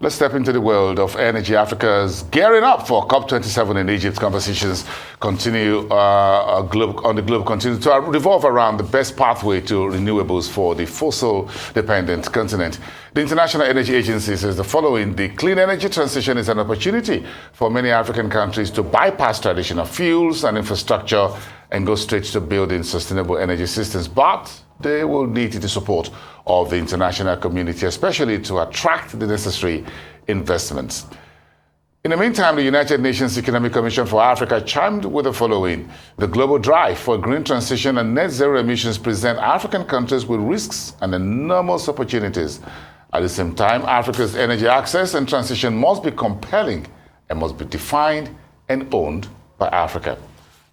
Let's step into the world of energy. Africa's gearing up for COP27 in Egypt. Conversations continue on the globe continue to revolve around the best pathway to renewables for the fossil-dependent continent. The International Energy Agency says the following: the clean energy transition is an opportunity for many African countries to bypass traditional fuels and infrastructure and go straight to building sustainable energy systems. But they will need the support of the international community, especially to attract the necessary investments. In the meantime, the United Nations Economic Commission for Africa chimed with the following: the global drive for green transition and net zero emissions present African countries with risks and enormous opportunities. At the same time, Africa's energy access and transition must be compelling and must be defined and owned by Africa.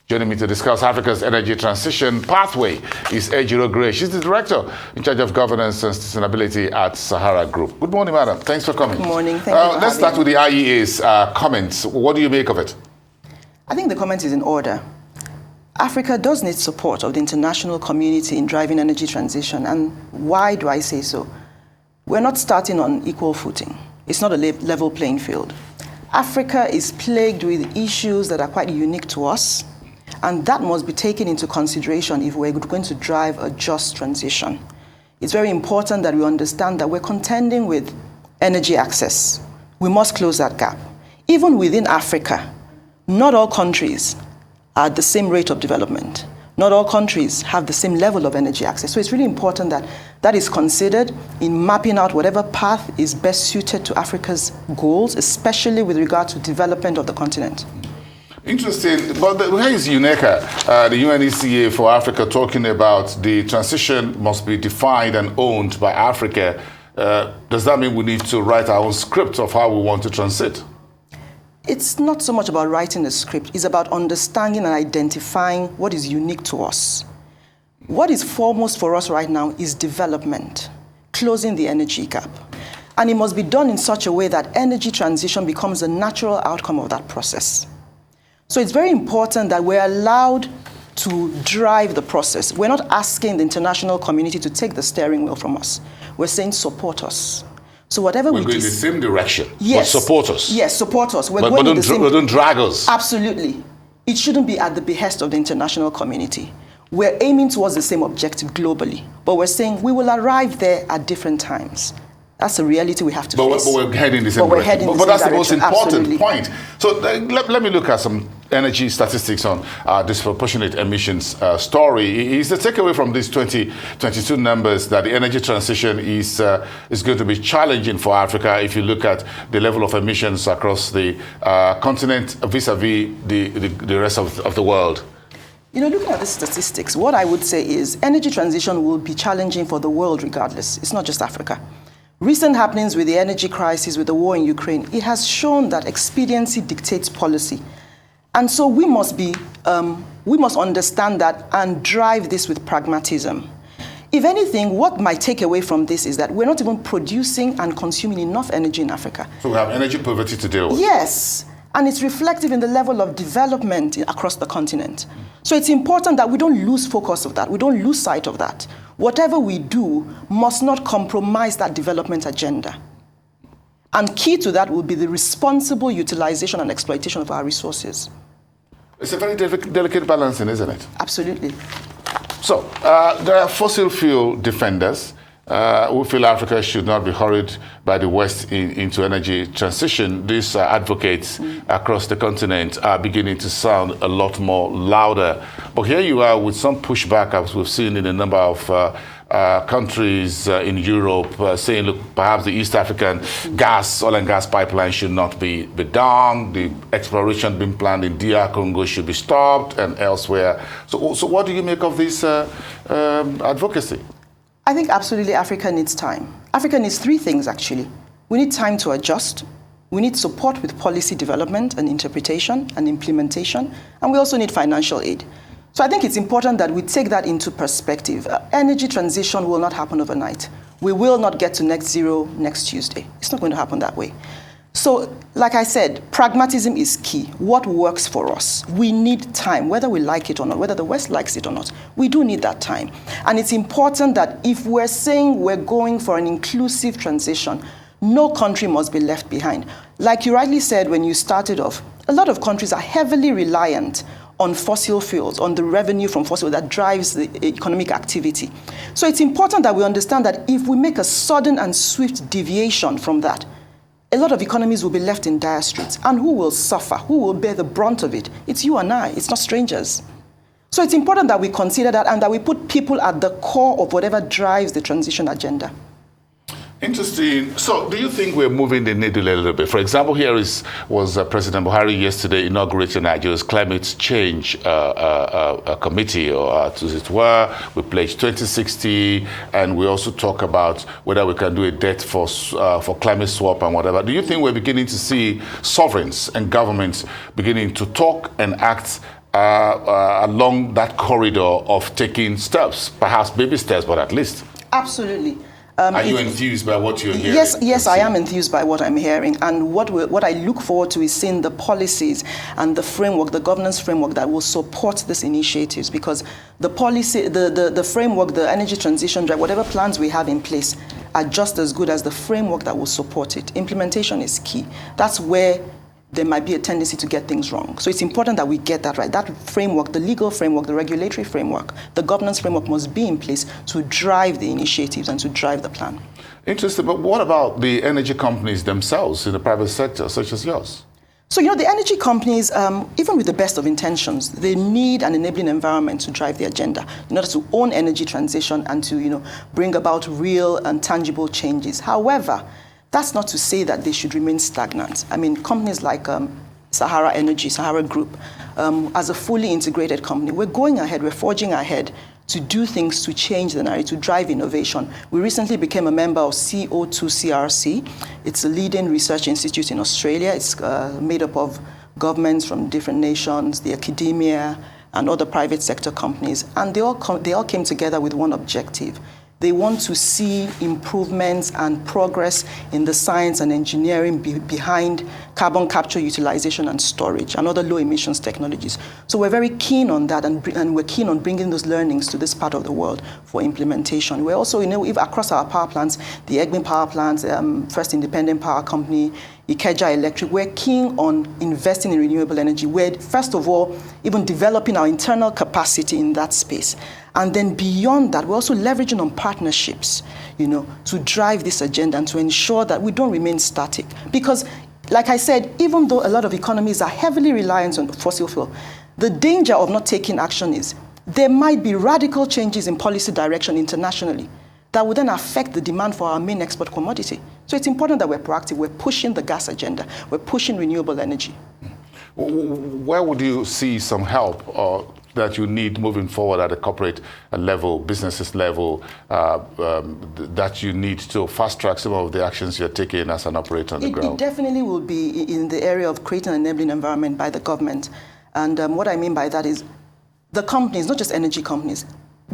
Joining me to discuss Africa's energy transition pathway is Ejiro. She's the director in charge of governance and sustainability at Sahara Group. Good morning, madam. Thanks for coming. Good morning. Thank you. Let's start with the IEA's comments. What do you make of it? I think the comment is in order. Africa does need support of the international community in driving energy transition. And why do I say so? We're not starting on equal footing. It's not a level playing field. Africa is plagued with issues that are quite unique to us, and that must be taken into consideration if we're going to drive a just transition. It's very important that we understand that we're contending with energy access. We must close that gap. Even within Africa, not all countries are at the same rate of development. Not all countries have the same level of energy access. So it's really important that that is considered in mapping out whatever path is best suited to Africa's goals, especially with regard to development of the continent. Interesting, but here is UNECA, the UNECA for Africa, talking about the transition must be defined and owned by Africa. Does that mean we need to write our own script of how we want to transit? It's not so much about writing a script. It's about understanding and identifying what is unique to us. What is foremost for us right now is development, closing the energy gap. And it must be done in such a way that energy transition becomes a natural outcome of that process. So it's very important that we're allowed to drive the process. We're not asking the international community to take the steering wheel from us. We're saying support us. So whatever we're going in the same direction, yes, but support us. Yes, support us. But don't drag us. Absolutely. It shouldn't be at the behest of the international community. We're aiming towards the same objective globally, but we're saying we will arrive there at different times. That's a reality we have to face. But we're heading in the same direction. But that's the most important point. So let me look at some energy statistics on disproportionate emissions story. Is the takeaway from these 2022 numbers that the energy transition is going to be challenging for Africa if you look at the level of emissions across the continent vis-a-vis the rest of the world? You know, looking at the statistics, what I would say is energy transition will be challenging for the world regardless. It's not just Africa. Recent happenings with the energy crisis, with the war in Ukraine, it has shown that expediency dictates policy. And so we must understand that and drive this with pragmatism. If anything, what might take away from this is that we're not even producing and consuming enough energy in Africa. So we have energy poverty to deal with. Yes. And it's reflective in the level of development across the continent. So it's important that we don't lose focus of that. We don't lose sight of that. Whatever we do must not compromise that development agenda. And key to that will be the responsible utilization and exploitation of our resources. It's a very delicate balancing, isn't it? Absolutely. So there are fossil fuel defenders who feel Africa should not be hurried by the West into energy transition. These advocates across the continent are beginning to sound a lot more louder. But here you are with some pushback, as we've seen in a number of countries in Europe saying, look, perhaps the East African oil and gas pipeline should not be done. The exploration being planned in DR Congo should be stopped and elsewhere. So what do you make of this advocacy? I think absolutely Africa needs time. Africa needs three things, actually. We need time to adjust. We need support with policy development and interpretation and implementation. And we also need financial aid. So I think it's important that we take that into perspective. Energy transition will not happen overnight. We will not get to net zero next Tuesday. It's not going to happen that way. So, like I said, pragmatism is key. What works for us? We need time, whether we like it or not, whether the West likes it or not. We do need that time. And it's important that if we're saying we're going for an inclusive transition, No country must be left behind. Like you rightly said when you started off, a lot of countries are heavily reliant on fossil fuels, on the revenue from fossil that drives the economic activity. So it's important that we understand that if we make a sudden and swift deviation from that, a lot of economies will be left in dire straits. And who will suffer? Who will bear the brunt of it? It's you and I. It's not strangers. So it's important that we consider that and that we put people at the core of whatever drives the transition agenda. Interesting. So do you think we're moving the needle a little bit? For example, here was President Buhari yesterday inaugurating Nigeria's climate change committee, or as it were. We pledged 2060, and we also talk about whether we can do a debt for climate swap and whatever. Do you think we're beginning to see sovereigns and governments beginning to talk and act along that corridor of taking steps, perhaps baby steps, but at least? Absolutely. Are you enthused by what you're hearing? Yes, I am enthused by what I'm hearing. And what I look forward to is seeing the policies and the framework, the governance framework that will support these initiatives. Because the policy, the framework, the energy transition drive, whatever plans we have in place are just as good as the framework that will support it. Implementation is key. That's where there might be a tendency to get things wrong. So it's important that we get that right. That framework, the legal framework, the regulatory framework, the governance framework must be in place to drive the initiatives and to drive the plan. Interesting, but what about the energy companies themselves in the private sector, such as yours? So, the energy companies, even with the best of intentions, they need an enabling environment to drive the agenda in order to own energy transition and to, bring about real and tangible changes. However, that's not to say that they should remain stagnant. I mean, companies like Sahara Energy, Sahara Group, as a fully integrated company, we're going ahead, we're forging ahead to do things to change the narrative, to drive innovation. We recently became a member of CO2CRC. It's a leading research institute in Australia. It's made up of governments from different nations, the academia, and other private sector companies. And they all came together with one objective. They want to see improvements and progress in the science and engineering behind carbon capture, utilization, and storage, and other low emissions technologies. So we're very keen on that, and we're keen on bringing those learnings to this part of the world for implementation. We're also, if across our power plants, the Egbin Power Plants, First Independent Power Company, Ikeja Electric, we're keen on investing in renewable energy. We're, first of all, even developing our internal capacity in that space. And then beyond that, we're also leveraging on partnerships, to drive this agenda and to ensure that we don't remain static. Because, like I said, even though a lot of economies are heavily reliant on fossil fuel, the danger of not taking action is there might be radical changes in policy direction internationally that would then affect the demand for our main export commodity. So it's important that we're proactive. We're pushing the gas agenda. We're pushing renewable energy. Where would you see some help that you need moving forward at a corporate level, businesses level, that you need to fast track some of the actions you're taking as an operator on the ground? It definitely will be in the area of creating an enabling environment by the government. And what I mean by that is the companies, not just energy companies,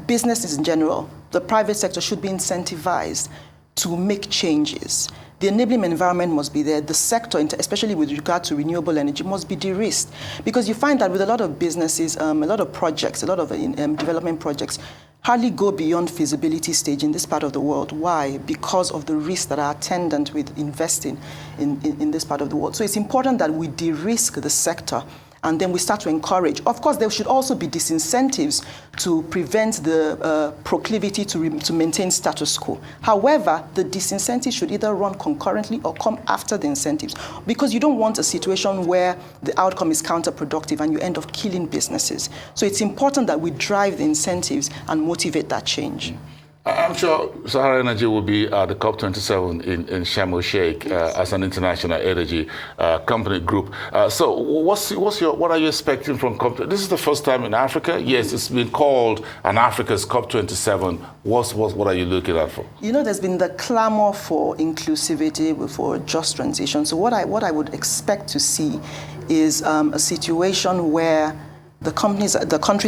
businesses in general, the private sector should be incentivized to make changes. The enabling environment must be there. The sector, especially with regard to renewable energy, must be de-risked. Because you find that with a lot of businesses, a lot of projects, a lot of development projects, hardly go beyond feasibility stage in this part of the world. Why? Because of the risks that are attendant with investing in this part of the world. So it's important that we de-risk the sector, and then we start to encourage. Of course, there should also be disincentives to prevent the proclivity to maintain status quo. However, the disincentives should either run concurrently or come after the incentives, because you don't want a situation where the outcome is counterproductive and you end up killing businesses. So it's important that we drive the incentives and motivate that change. I'm sure Sahara Energy will be at the COP27 in Sharm el-Sheikh as an international energy company group. So what are you expecting from COP? This is the first time in Africa. Yes, it's been called an Africa's COP27. What are you looking at for? There's been the clamor for inclusivity, for just transition. So what I would expect to see is a situation where the countries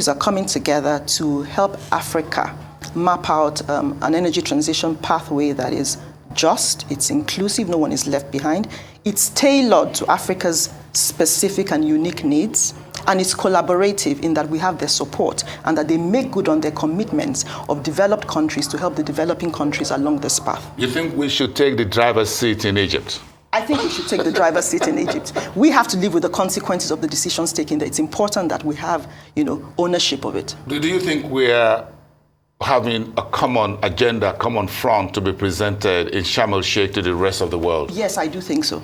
are coming together to help Africa map out an energy transition pathway that is just, it's inclusive, no one is left behind, it's tailored to Africa's specific and unique needs, And it's collaborative in that we have their support and that they make good on their commitments of developed countries to help the developing countries along this path. You think we should take the driver's seat in Egypt? I think we should take the driver's seat in Egypt. We have to live with the consequences of the decisions taken there. It's important that we have, ownership of it. Do you think we're having a common agenda, common front to be presented in Sharm el-Sheikh to the rest of the world? Yes, I do think so.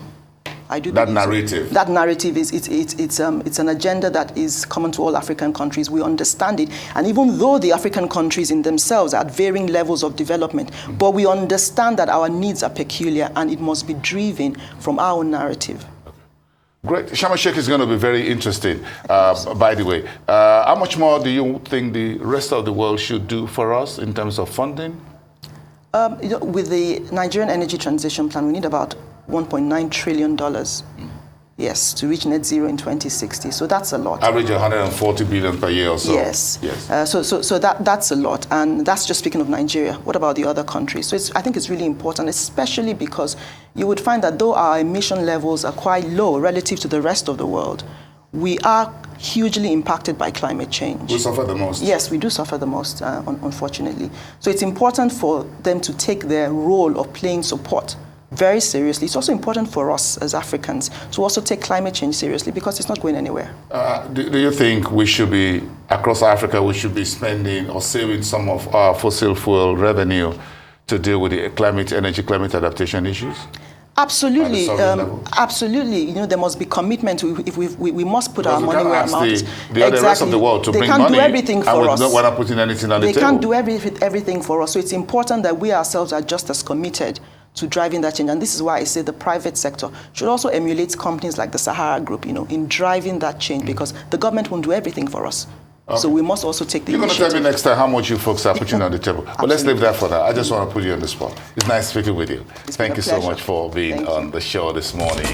I do. That narrative. So. That narrative it's an agenda that is common to all African countries. We understand it, and even though the African countries in themselves are at varying levels of development, but we understand that our needs are peculiar, and it must be driven from our own narrative. Great. Sharm el-Sheikh is going to be very interesting, by the way. How much more do you think the rest of the world should do for us in terms of funding? With the Nigerian Energy Transition Plan, we need about $1.9 trillion, yes, to reach net zero in 2060. So that's a lot. Average 140 billion per year or so. Yes. So that's a lot, and that's just speaking of Nigeria. What about the other countries? So I think it's really important, especially because you would find that though our emission levels are quite low relative to the rest of the world, we are hugely impacted by climate change. We suffer the most. Yes, we do suffer the most, unfortunately. So it's important for them to take their role of playing support very seriously. It's also important for us as Africans to also take climate change seriously because it's not going anywhere. Do you think we should be, across Africa, we should be spending or saving some of our fossil fuel revenue to deal with the climate adaptation issues? Absolutely, absolutely. There must be commitment. We must put our money where our mouth is. The rest of the world to bring money. They can't do everything for us. We're not putting anything on the table. They can't do everything for us. So it's important that we ourselves are just as committed to driving that change. And this is why I say the private sector should also emulate companies like the Sahara Group, in driving that change, because the government won't do everything for us. Okay. So we must also take the initiative. You're going to tell me next time how much you folks are putting on the table. But let's leave that for that. I just want to put you on the spot. It's nice speaking with you. Thank you so much for being on the show this morning.